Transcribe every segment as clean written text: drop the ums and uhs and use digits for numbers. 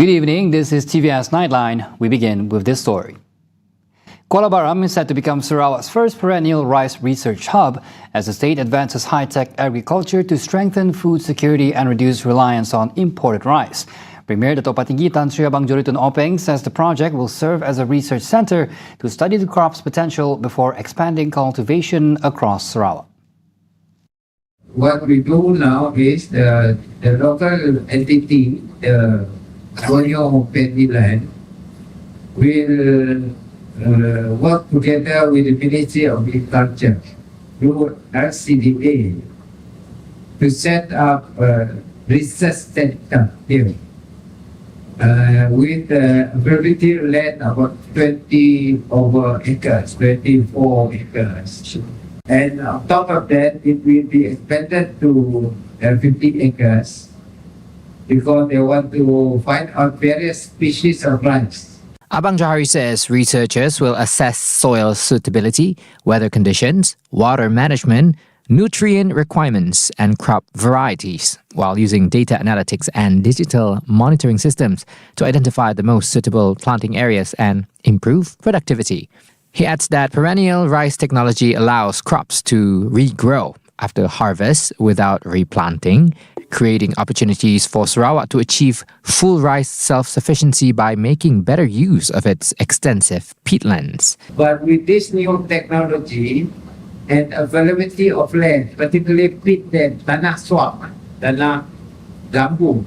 Good evening, this is TVS Nightline. We begin with this story. KUALA BARAM is set to become Sarawak's first perennial rice research hub as the state advances high-tech agriculture to strengthen food security and reduce reliance on imported rice. Premier Dato' Patinggi Tan Sri Abang Juritun Openg says the project will serve as a research center to study the crop's potential before expanding cultivation across Sarawak. What we do now is the local entity, the Colonial Paddy Land, will work together with the Ministry of Agriculture through RCDA to set up a research center here with availability land about 24 acres. And on top of that, it will be expanded to 50 acres because they want to find out various species of rice. Abang Jahari says researchers will assess soil suitability, weather conditions, water management, nutrient requirements, and crop varieties, while using data analytics and digital monitoring systems to identify the most suitable planting areas and improve productivity. He adds that perennial rice technology allows crops to regrow after harvest without replanting, creating opportunities for Sarawak to achieve full rice self-sufficiency by making better use of its extensive peatlands. But with this new technology and availability of land, particularly peatland, tanah swamp, tanah gambung,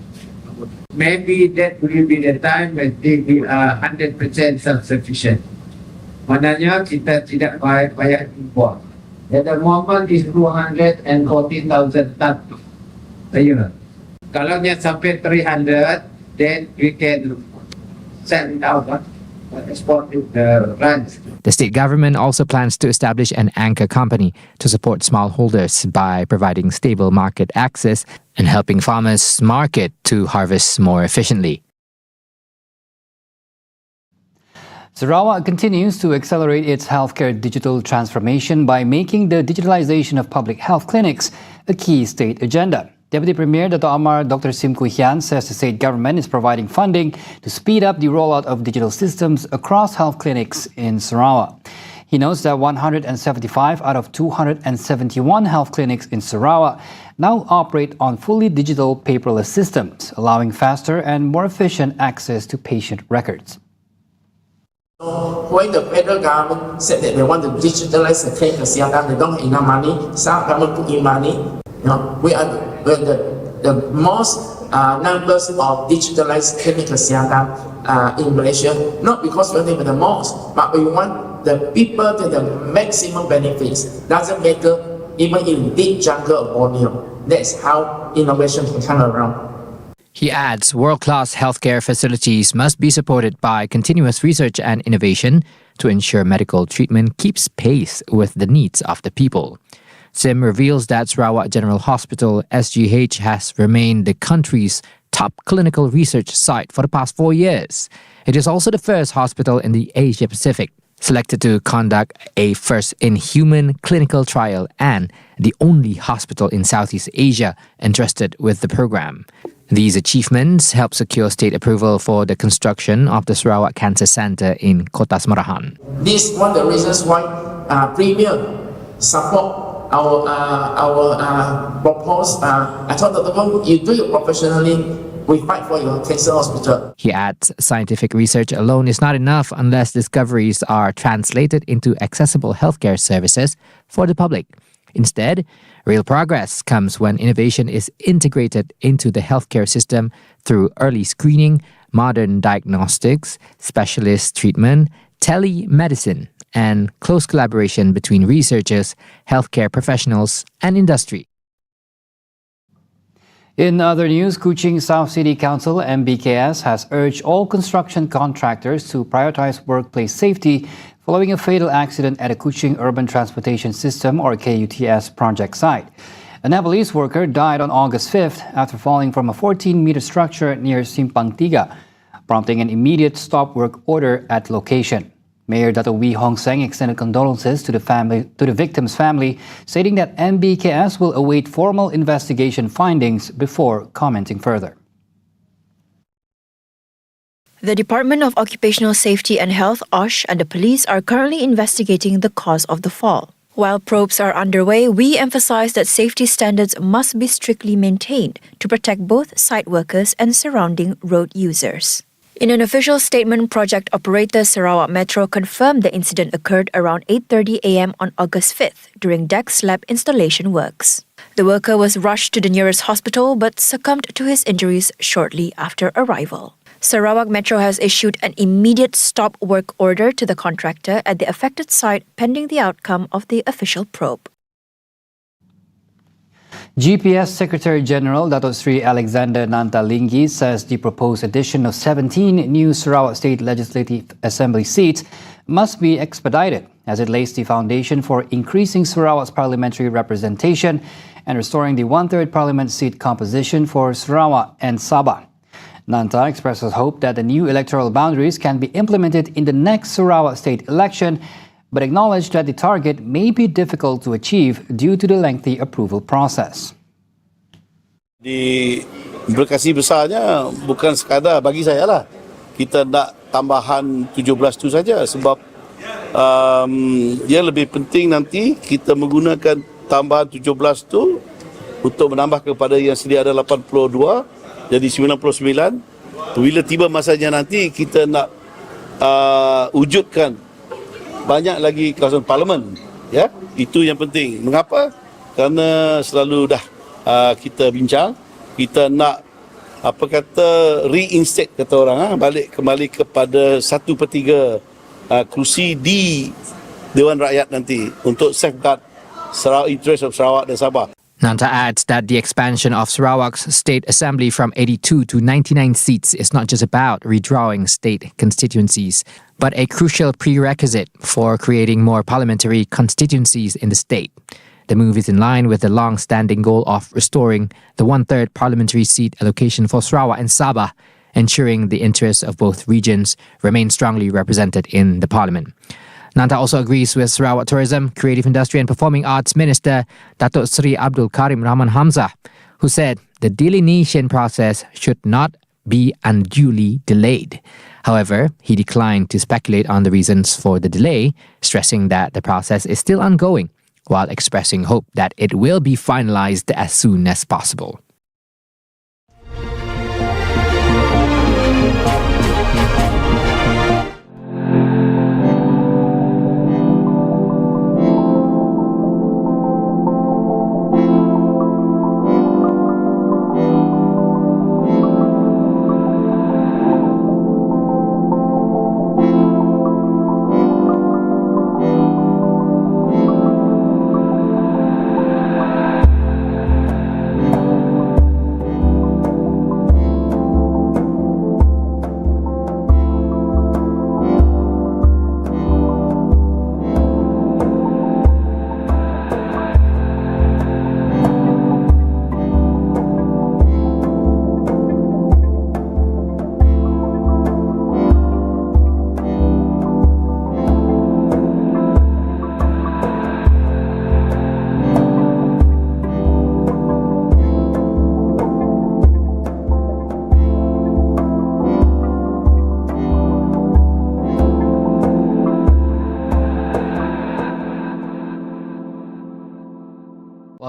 maybe that will be the time when we are 100% self-sufficient. Maknanya kita tidak payah import. At the moment is 240,000 ton a year. Kalau nya sampai 300, then we can send it out, export the rice. The state government also plans to establish an anchor company to support smallholders by providing stable market access and helping farmers market to harvest more efficiently. Sarawak continues to accelerate its healthcare digital transformation by making the digitalization of public health clinics a key state agenda. Deputy Premier Dato' Amar Dr. Sim Kui Hian says the state government is providing funding to speed up the rollout of digital systems across health clinics in Sarawak. He notes that 175 out of 271 health clinics in Sarawak now operate on fully digital paperless systems, allowing faster and more efficient access to patient records. When the federal government said that they want to digitalize the clinical system, they don't have enough money. Some government put in money. We are the most numbers of digitalized clinical system in Malaysia. Not because we are the most, but we want the people to the maximum benefits. Doesn't matter even in deep jungle of Borneo. That's how innovation can come around. He adds world-class healthcare facilities must be supported by continuous research and innovation to ensure medical treatment keeps pace with the needs of the people. Sim reveals that Sarawak General Hospital SGH has remained the country's top clinical research site for the past 4 years. It is also the first hospital in the Asia Pacific selected to conduct a first-in-human clinical trial and the only hospital in Southeast Asia entrusted with the program. These achievements help secure state approval for the construction of the Sarawak Cancer Centre in Kota Semarahan. This is one of the reasons why Premier support our proposed. I thought that you do it professionally, we fight for your cancer hospital. He adds scientific research alone is not enough unless discoveries are translated into accessible healthcare services for the public. Instead, real progress comes when innovation is integrated into the healthcare system through early screening, modern diagnostics, specialist treatment, telemedicine, and close collaboration between researchers, healthcare professionals, and industry. In other news, Kuching South City Council MBKS has urged all construction contractors to prioritize workplace safety following a fatal accident at a Kuching Urban Transportation System or KUTS project site. A Nepalese worker died on August 5th after falling from a 14-meter structure near Simpang Tiga, prompting an immediate stop work order at location. Mayor Dato' Wee Hong Seng extended condolences to the victim's family, stating that MBKS will await formal investigation findings before commenting further. The Department of Occupational Safety and Health, OSH, and the police are currently investigating the cause of the fall. While probes are underway, we emphasize that safety standards must be strictly maintained to protect both site workers and surrounding road users. In an official statement, project operator Sarawak Metro confirmed the incident occurred around 8:30 a.m. on August 5th during deck slab installation works. The worker was rushed to the nearest hospital but succumbed to his injuries shortly after arrival. Sarawak Metro has issued an immediate stop work order to the contractor at the affected site pending the outcome of the official probe. GPS Secretary General Datuk Sri Alexander Nantalinggi says the proposed addition of 17 new Sarawak State Legislative Assembly seats must be expedited as it lays the foundation for increasing Sarawak's parliamentary representation and restoring the one-third parliament seat composition for Sarawak and Sabah. Nanta expresses hope that the new electoral boundaries can be implemented in the next Sarawak state election, but acknowledged that the target may be difficult to achieve due to the lengthy approval process. Di implikasi besarnya bukan sekadar bagi saya lah. Kita nak tambahan 17 tu saja sebab yang lebih penting nanti kita menggunakan tambahan 17 tu untuk menambah kepada yang sedia ada 82 jadi 99. Bila tiba masanya nanti kita nak wujudkan banyak lagi kawasan parlimen, ya, itu yang penting. Mengapa? Kerana selalu dah kita bincang, kita nak reinstate kata orang, balik kembali kepada 1/3 kerusi di Dewan Rakyat nanti untuk safeguard Sarawak interest of Sarawak dan Sabah. Nanta adds that the expansion of Sarawak's state assembly from 82 to 99 seats is not just about redrawing state constituencies, but a crucial prerequisite for creating more parliamentary constituencies in the state. The move is in line with the long-standing goal of restoring the one-third parliamentary seat allocation for Sarawak and Sabah, ensuring the interests of both regions remain strongly represented in the parliament. Nanta also agrees with Sarawak Tourism, Creative Industry and Performing Arts Minister Datuk Sri Abdul Karim Rahman Hamzah, who said the delineation process should not be unduly delayed. However, he declined to speculate on the reasons for the delay, stressing that the process is still ongoing, while expressing hope that it will be finalized as soon as possible.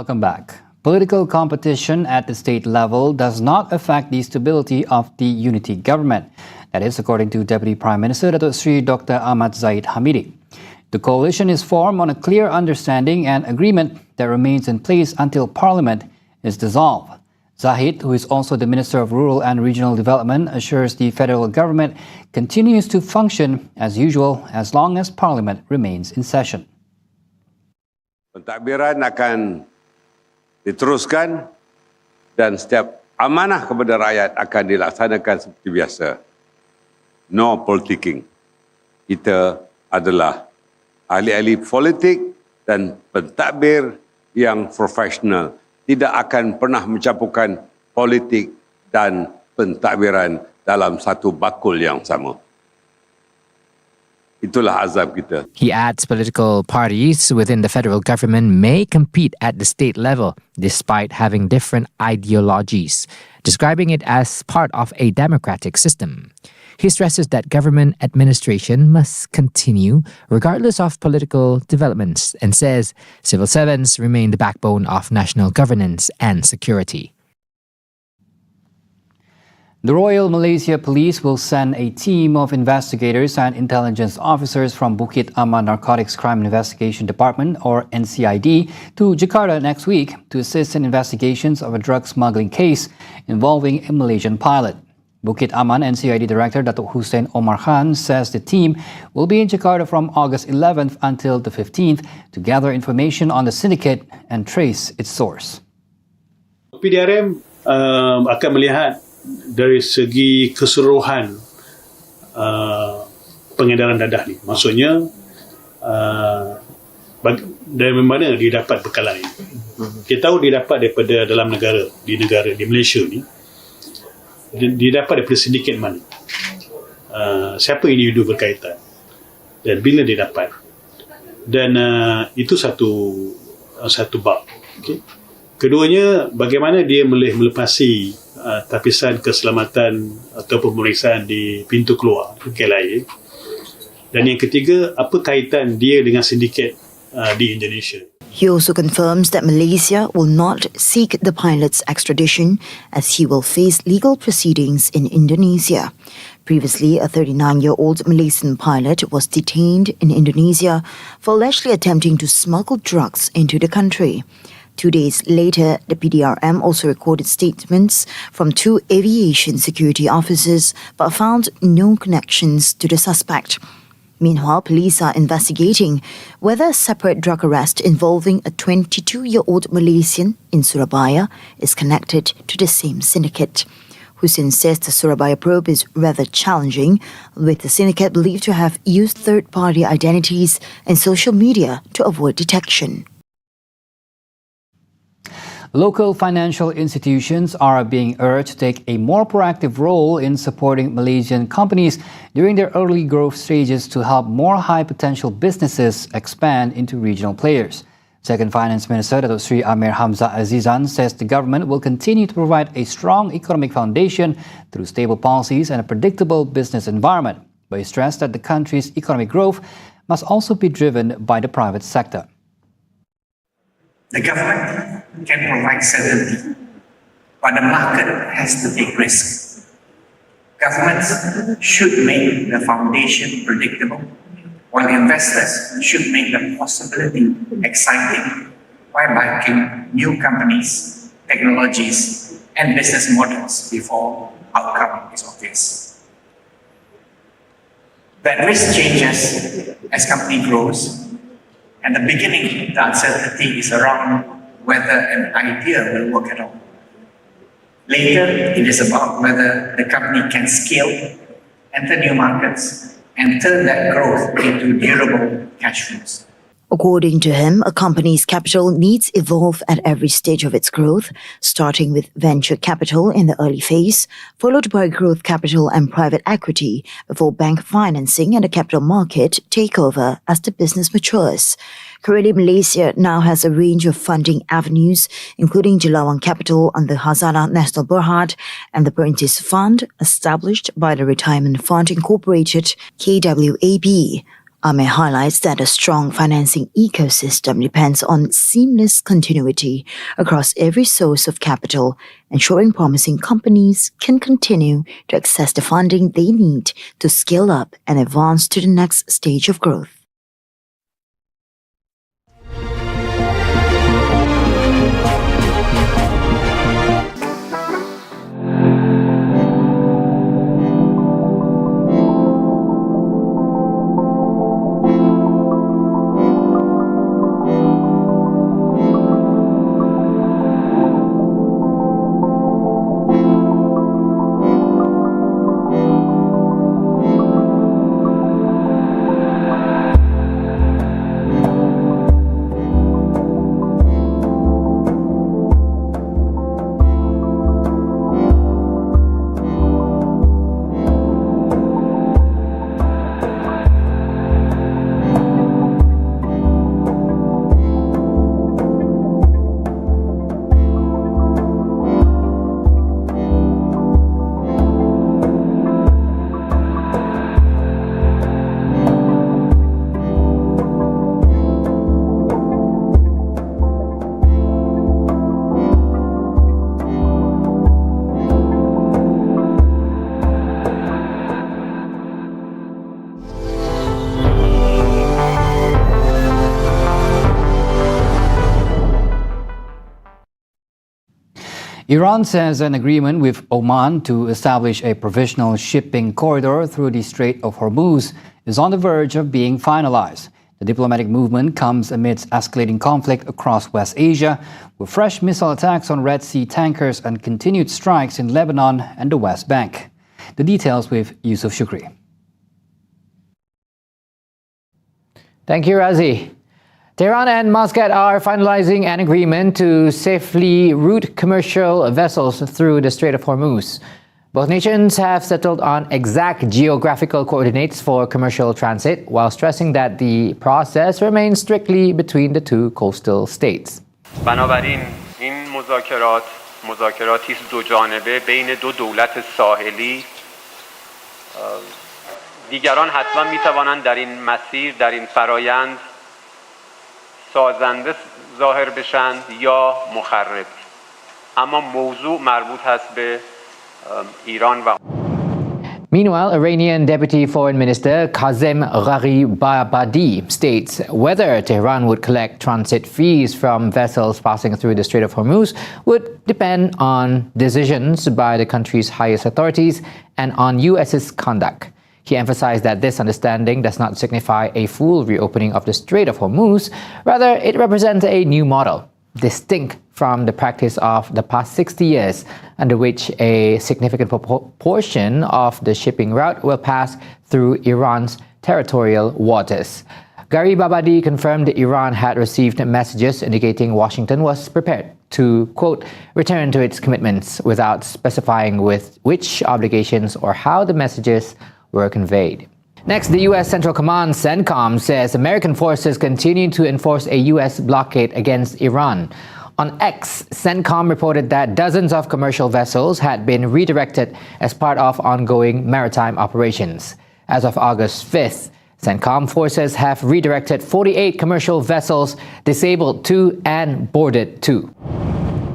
Welcome back. Political competition at the state level does not affect the stability of the unity government. That is according to Deputy Prime Minister Datuk Sri Dr. Ahmad Zahid Hamidi. The coalition is formed on a clear understanding and agreement that remains in place until Parliament is dissolved. Zahid, who is also the Minister of Rural and Regional Development, assures the federal government continues to function as usual as long as Parliament remains in session. Pentadbiran akan diteruskan dan setiap amanah kepada rakyat akan dilaksanakan seperti biasa. No politicking. Kita adalah ahli-ahli politik dan pentadbir yang profesional. Tidak akan pernah mencampurkan politik dan pentadbiran dalam satu bakul yang sama. Itulah azab kita. He adds political parties within the federal government may compete at the state level despite having different ideologies, describing it as part of a democratic system. He stresses that government administration must continue regardless of political developments and says civil servants remain the backbone of national governance and security. The Royal Malaysia Police will send a team of investigators and intelligence officers from Bukit Aman Narcotics Crime Investigation Department, or NCID, to Jakarta next week to assist in investigations of a drug smuggling case involving a Malaysian pilot. Bukit Aman NCID Director Datuk Hussein Omar Khan says the team will be in Jakarta from August 11th until the 15th to gather information on the syndicate and trace its source. PDRM akan melihat dari segi keseluruhan pengedaran dadah ni. Maksudnya dari mana dia dapat bekalan ini. Kita tahu dia dapat daripada dalam negara di Malaysia ni. Dia dapat daripada sindiket mana. Siapa individu berkaitan dan bila dia dapat. Dan itu satu bab. Okay. Keduanya, bagaimana dia boleh melepasi tapisan keselamatan atau pemeriksaan di pintu keluar KLIA. Dan yang ketiga, apa kaitan dia dengan sindiket di Indonesia. He also confirms that Malaysia will not seek the pilot's extradition as he will face legal proceedings in Indonesia. Previously, a 39-year-old Malaysian pilot was detained in Indonesia for allegedly attempting to smuggle drugs into the country. 2 days later, the PDRM also recorded statements from 2 aviation security officers but found no connections to the suspect. Meanwhile, police are investigating whether a separate drug arrest involving a 22-year-old Malaysian in Surabaya is connected to the same syndicate. Hussein says the Surabaya probe is rather challenging, with the syndicate believed to have used third-party identities and social media to avoid detection. Local financial institutions are being urged to take a more proactive role in supporting Malaysian companies during their early growth stages to help more high-potential businesses expand into regional players. Second Finance Minister Datuk Sri Amir Hamzah Azizan says the government will continue to provide a strong economic foundation through stable policies and a predictable business environment, but he stressed that the country's economic growth must also be driven by the private sector. The government can provide certainty, but the market has to take risks. Governments should make the foundation predictable, while investors should make the possibility exciting by backing new companies, technologies, and business models before outcome is obvious. That risk changes as company grows, and the beginning, the uncertainty is around whether an idea will work at all. Later, it is about whether the company can scale, enter new markets, and turn that growth into durable cash flows. According to him, a company's capital needs evolve at every stage of its growth, starting with venture capital in the early phase, followed by growth capital and private equity, before bank financing and the capital market take over as the business matures. Currently, Malaysia now has a range of funding avenues, including Jelawang Capital under Hazanah Nasional Berhad and the Perintis Fund, established by the Retirement Fund Incorporated, KWAB. Amir highlights that a strong financing ecosystem depends on seamless continuity across every source of capital, ensuring promising companies can continue to access the funding they need to scale up and advance to the next stage of growth. Iran says an agreement with Oman to establish a provisional shipping corridor through the Strait of Hormuz is on the verge of being finalized. The diplomatic movement comes amidst escalating conflict across West Asia, with fresh missile attacks on Red Sea tankers and continued strikes in Lebanon and the West Bank. The details with Yusuf Shukri. Thank you, Razi. Tehran and Muscat are finalizing an agreement to safely route commercial vessels through the Strait of Hormuz. Both nations have settled on exact geographical coordinates for commercial transit, while stressing that the process remains strictly between the two coastal states. بنابراین این مذاکراتی است دو جانبه بین دو دولت ساحلی. دیگران حتما میتوانند در این مسیر، در این فرایند سازنده ظاهر بشن یا مخرب. اما موضوع مربوط هست به ایران و Meanwhile, Iranian Deputy Foreign Minister Kazem Gharibabadi states whether Tehran would collect transit fees from vessels passing through the Strait of Hormuz would depend on decisions by the country's highest authorities and on US's conduct. He emphasized that this understanding does not signify a full reopening of the Strait of Hormuz. Rather, it represents a new model, distinct from the practice of the past 60 years, under which a significant portion of the shipping route will pass through Iran's territorial waters. Gharibabadi confirmed that Iran had received messages indicating Washington was prepared to, quote, return to its commitments without specifying with which obligations or how the messages were conveyed. Next, the U.S. Central Command, CENTCOM, says American forces continue to enforce a U.S. blockade against Iran. On X, CENTCOM reported that dozens of commercial vessels had been redirected as part of ongoing maritime operations. As of August 5th, CENTCOM forces have redirected 48 commercial vessels, disabled 2 and boarded 2.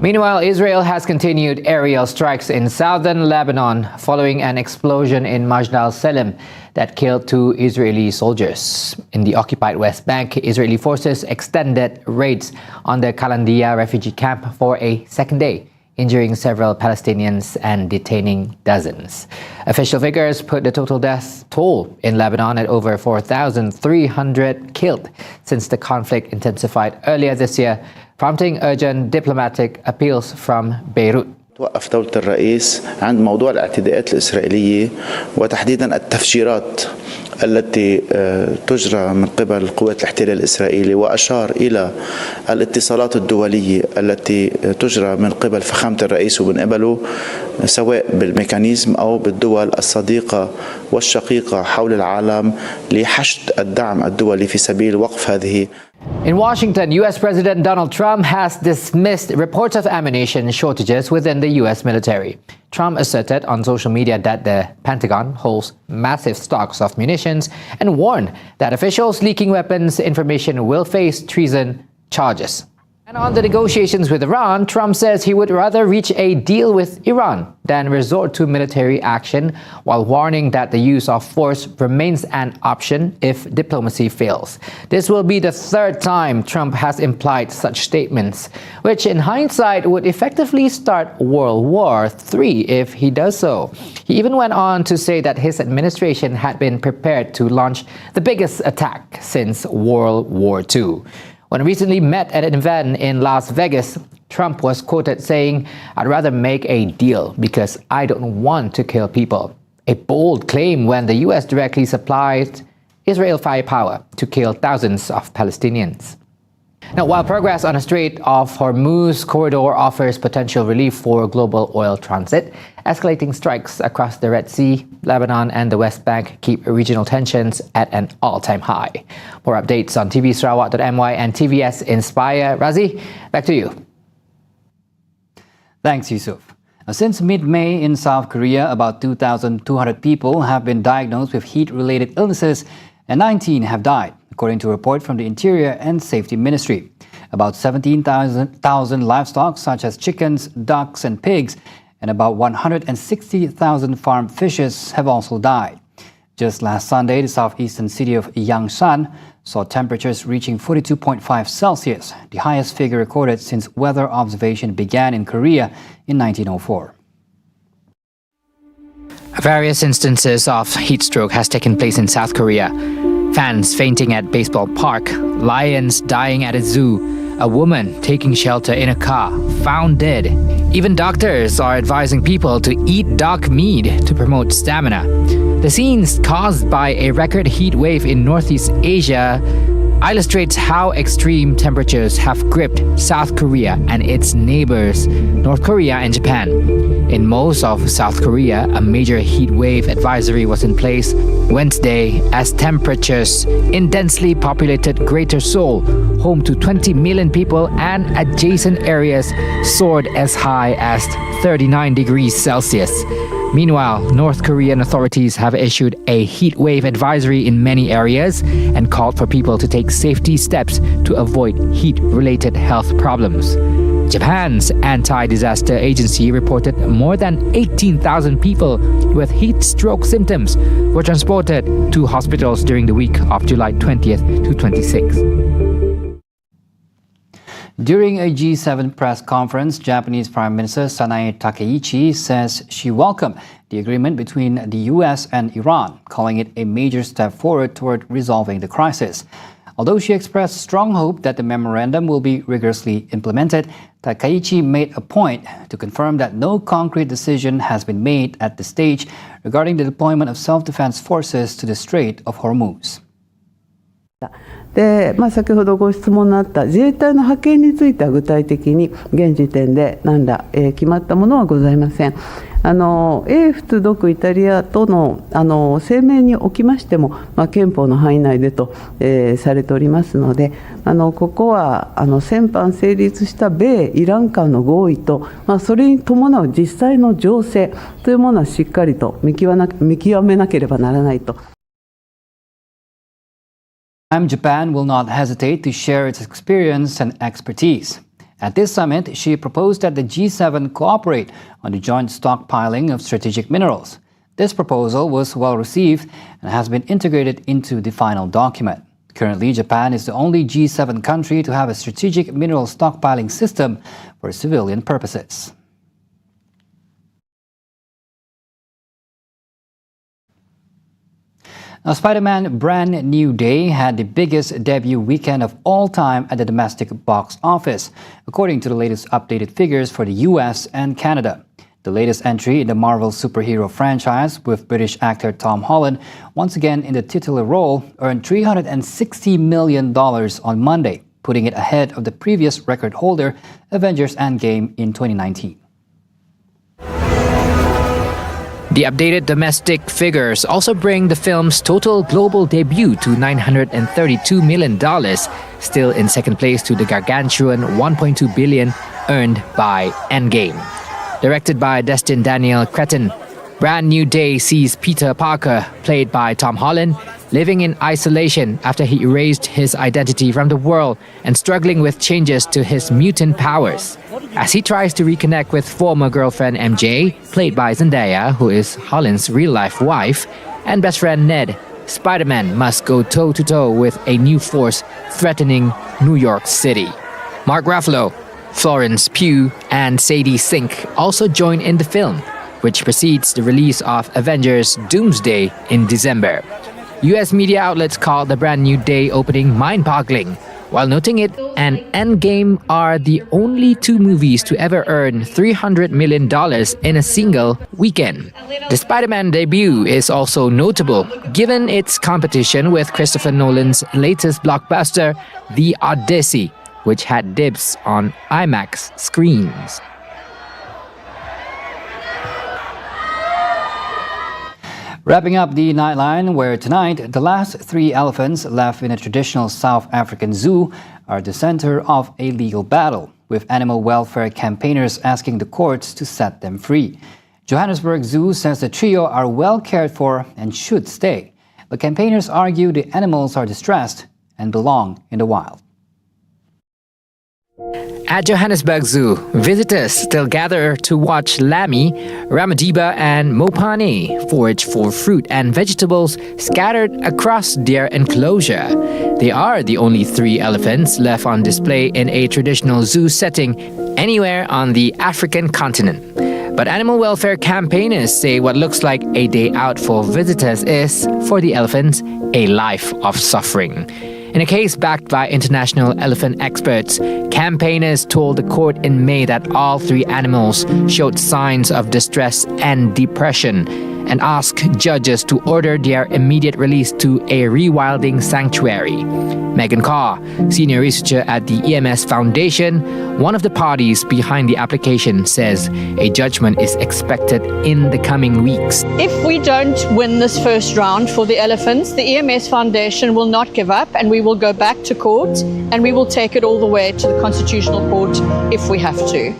Meanwhile, Israel has continued aerial strikes in southern Lebanon following an explosion in Majd al-Salim that killed 2 Israeli soldiers. In the occupied West Bank, Israeli forces extended raids on the Kalandia refugee camp for a second day, injuring several Palestinians and detaining dozens. Official figures put the total death toll in Lebanon at over 4,300 killed since the conflict intensified earlier this year, prompting urgent diplomatic appeals from Beirut. توقف دولة الرئيس عند موضوع الاعتداءات الإسرائيلية وتحديدا التفجيرات التي تجرى من قبل القوات الاحتلال الإسرائيلي، وأشار إلى الاتصالات الدولية التي تجرى من قبل فخامة الرئيس ومن قبله سواء بالميكانيزم أو بالدول الصديقة والشقيقة حول العالم لحشد الدعم الدولي في سبيل وقف هذه. In Washington, U.S. President Donald Trump has dismissed reports of ammunition shortages within the U.S. military. Trump asserted on social media that the Pentagon holds massive stocks of munitions and warned that officials leaking weapons information will face treason charges. And on the negotiations with Iran, Trump says he would rather reach a deal with Iran than resort to military action, while warning that the use of force remains an option if diplomacy fails. This will be the third time Trump has implied such statements, which in hindsight would effectively start World War III if he does so. He even went on to say that his administration had been prepared to launch the biggest attack since World War II. When recently met at an event in Las Vegas, Trump was quoted saying, "I'd rather make a deal because I don't want to kill people." A bold claim when the U.S. directly supplied Israel firepower to kill thousands of Palestinians. Now, while progress on the Strait of Hormuz corridor offers potential relief for global oil transit, escalating strikes across the Red Sea, Lebanon and the West Bank keep regional tensions at an all-time high. More updates on tvsarawak.my and TVS Inspire. Razi, back to you. Thanks, Yusuf. Now, since mid-May in South Korea, about 2,200 people have been diagnosed with heat-related illnesses and 19 have died, according to a report from the Interior and Safety Ministry. About 17,000 livestock, such as chickens, ducks, and pigs, and about 160,000 farm fishes have also died. Just last Sunday, the southeastern city of Yangsan saw temperatures reaching 42.5 Celsius, the highest figure recorded since weather observation began in Korea in 1904. Various instances of heat stroke has taken place in South Korea. Fans fainting at baseball park, lions dying at a zoo, a woman taking shelter in a car, found dead. Even doctors are advising people to eat dog meat to promote stamina. The scenes caused by a record heat wave in Northeast Asia illustrates how extreme temperatures have gripped South Korea and its neighbors, North Korea and Japan. In most of South Korea, a major heat wave advisory was in place Wednesday as temperatures in densely populated Greater Seoul, home to 20 million people, and adjacent areas soared as high as 39 degrees Celsius. Meanwhile, North Korean authorities have issued a heat wave advisory in many areas and called for people to take safety steps to avoid heat-related health problems. Japan's anti-disaster agency reported more than 18,000 people with heat stroke symptoms were transported to hospitals during the week of July 20th to 26th. During a G7 press conference, Japanese Prime Minister Sanae Takeichi says she welcomed the agreement between the US and Iran, calling it a major step forward toward resolving the crisis. Although she expressed strong hope that the memorandum will be rigorously implemented, Takeichi made a point to confirm that no concrete decision has been made at this stage regarding the deployment of self-defense forces to the Strait of Hormuz. で先ほどご質問のあった自衛隊の派遣については具体的に現時点で何ら、決まったものはございません。英仏独イタリアとの、声明におきましても、憲法の範囲内でと、されておりますので、ここは先般成立した米イラン間の合意と、それに伴う実際の情勢というものはしっかりと見極めなければならないと。Japan will not hesitate to share its experience and expertise. At this summit, she proposed that the G7 cooperate on the joint stockpiling of strategic minerals. This proposal was well received and has been integrated into the final document. Currently, Japan is the only G7 country to have a strategic mineral stockpiling system for civilian purposes. Now, Spider-Man Brand New Day had the biggest debut weekend of all time at the domestic box office, according to the latest updated figures for the US and Canada. The latest entry in the Marvel superhero franchise, with British actor Tom Holland once again in the titular role, earned $360 million on Monday, putting it ahead of the previous record holder, Avengers Endgame, in 2019. The updated domestic figures also bring the film's total global debut to $932 million, still in second place to the gargantuan $1.2 billion earned by Endgame. Directed by Destin Daniel Cretton, Brand New Day sees Peter Parker, played by Tom Holland, living in isolation after he erased his identity from the world and struggling with changes to his mutant powers. As he tries to reconnect with former girlfriend MJ, played by Zendaya, who is Holland's real-life wife, and best friend Ned, Spider-Man must go toe-to-toe with a new force threatening New York City. Mark Ruffalo, Florence Pugh, and Sadie Sink also join in the film, which precedes the release of Avengers Doomsday in December. US media outlets called the Brand New Day opening mind-boggling, while noting it and Endgame are the only two movies to ever earn $300 million in a single weekend. The Spider-Man debut is also notable, given its competition with Christopher Nolan's latest blockbuster, The Odyssey, which had dibs on IMAX screens. Wrapping up the Nightline, where tonight the last 3 elephants left in a traditional South African zoo are the center of a legal battle, with animal welfare campaigners asking the courts to set them free. Johannesburg Zoo says the trio are well cared for and should stay, but campaigners argue the animals are distressed and belong in the wild. At Johannesburg Zoo, visitors still gather to watch Lammy, Ramadiba, and Mopane forage for fruit and vegetables scattered across their enclosure. They are the only 3 elephants left on display in a traditional zoo setting anywhere on the African continent. But animal welfare campaigners say what looks like a day out for visitors is, for the elephants, a life of suffering. In a case backed by international elephant experts, campaigners told the court in May that all 3 animals showed signs of distress and depression and asked judges to order their immediate release to a rewilding sanctuary. Megan Carr, senior researcher at the EMS Foundation, one of the parties behind the application, says a judgment is expected in the coming weeks. If we don't win this first round for the elephants, the EMS Foundation will not give up and we will go back to court and we will take it all the way to the Constitutional Court if we have to.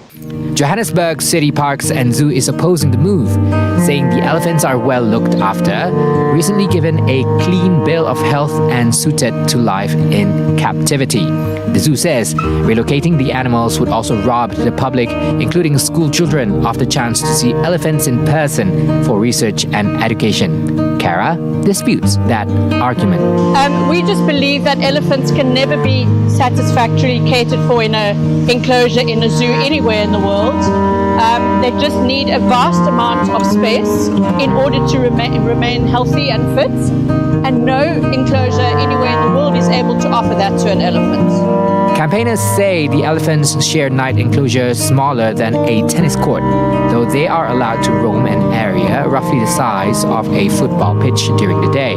Johannesburg City Parks and Zoo is opposing the move, saying the elephants are well looked after, recently given a clean bill of health and suited to life in captivity. The zoo says relocating the animals would also rob the public, including school children, of the chance to see elephants in person for research and education. Kara disputes that argument. We just believe that elephants can never be satisfactorily catered for in an enclosure in a zoo anywhere in the world. They just need a vast amount of space in order to remain healthy and fit, and no enclosure anywhere in the world is able to offer that to an elephant. Campaigners say the elephants share night enclosures smaller than a tennis court, though they are allowed to roam an area roughly the size of a football pitch during the day.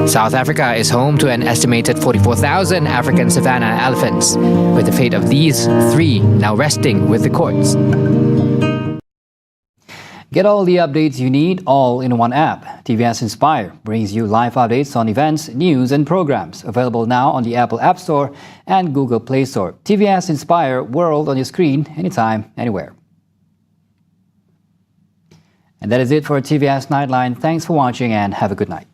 South Africa is home to an estimated 44,000 African savanna elephants, with the fate of these 3 now resting with the courts. Get all the updates you need all in one app. TVS Inspire brings you live updates on events, news and programs. Available now on the Apple App Store and Google Play Store. TVS Inspire World on your screen, anytime, anywhere. And that is it for TVS Nightline. Thanks for watching and have a good night.